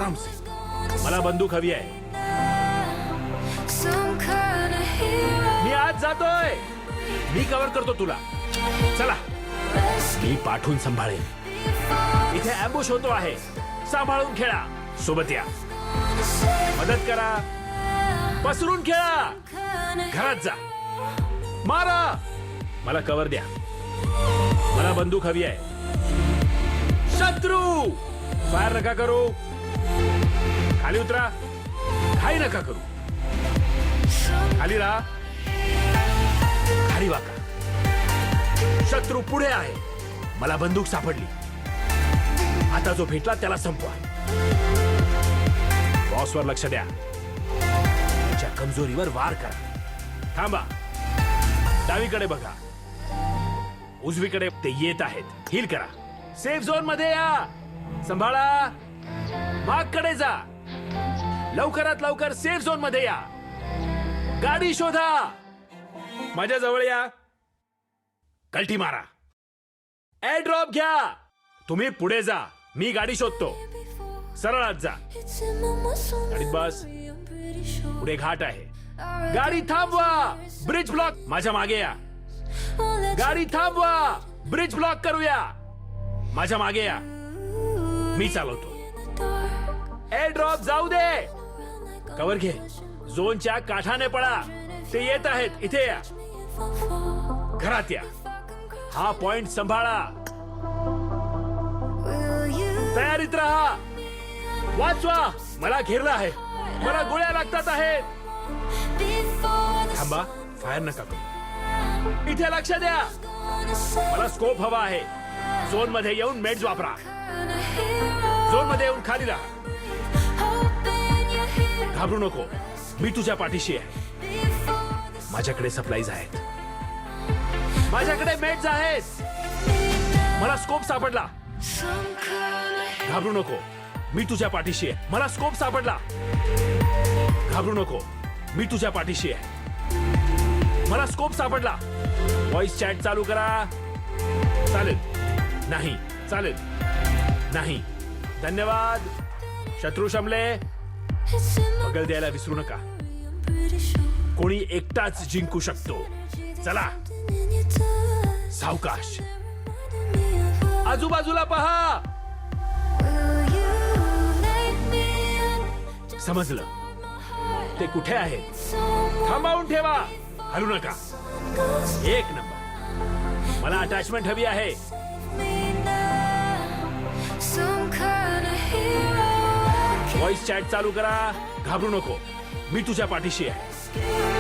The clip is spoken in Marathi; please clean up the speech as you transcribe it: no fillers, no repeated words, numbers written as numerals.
आराम से. मला बंदूक हवी आहे. मी आज जातोय. मी कव्हर करतो तुला. चला. मी पाठवून सांभाळेन. इथे अँबुश होतो आहे. सांभाळून खेळा. सोबत या. मदत करा. पसरून खेळा. घरात जा. मारा. मला कव्हर द्या. मला बंदूक हवी आहे. शत्रू फायर नका करू. खाली उतरा. घाई नका करू. खाली राहा. खाली वाका. शत्रू पुढे आहे. मला बंदूक सापडली. आता जो भेटला त्याला संपवा. बॉसवर लक्ष द्या. त्याच्या कमजोरीवर वार करा. थांबा. डावीकडे बघा. उजवीकडे ते येत आहेत. हील करा. सेफ झोन मध्ये या. सांभाळा. मागकडे जा. लवकरात लवकर सेफ झोन मध्ये या. गाडी शोधा. माझ्या जवळ या. कल्टी मारा. एअर ड्रॉप घ्या. तुम्ही पुढे जा. मी गाडी शोधतो. सरळ आत जा. गाडीत बस. पुढे घाट आहे. गाडी थांबवा. Bridge block. माझ्या मागे या. गाडी थांबवा. ब्रिज ब्लॉक करूया. माझ्या मागे या. मी चालवतो. एअर ड्रॉप जाऊ दे. कव्हर घे. झोनच्या काठाने पळा. ते येत आहेत. इथे या. घरात या. हा पॉइंट सांभाळा. तयारीत राहा. वाचवा. मला घेरलं आहे. मला गोळ्या लागतात आहेत. थांबा. फायर नका करू. इथे लक्ष द्या. मला स्कोप हवा आहे. झोन मध्ये येऊन मेड्स वापरा. झोन मध्ये येऊन खाली राहा. घाबरू नको. मी तुझ्या पाठीशी आहे. माझ्याकडे सप्लाईज आहेत. माझ्याकडे मेड्स आहेत. मला स्कोप सापडला. घाबरू नको. मी तुझ्या पाठीशी आहे. मला स्कोप सापडला. घाबरू नको. मी तुझ्या पाठीशी आहे. मला स्कोप सापडला. व्हॉइस चॅट चालू करा. चालेल. नाही. चालेल. नाही. धन्यवाद. शत्रू शमले. बगल द्यायला विसरू नका. कोणी एकटाच जिंकू शकतो. चला. सावकाश. आजूबाजूला पहा. समजलं. ते कुठे आहे. थांबावून ठेवा. हलू नका. एक नंबर. मला अटॅचमेंट हवी आहे. व्हॉइस चॅट चालू करा. घाबरू नको. मी तुझ्या पाठीशी आहे.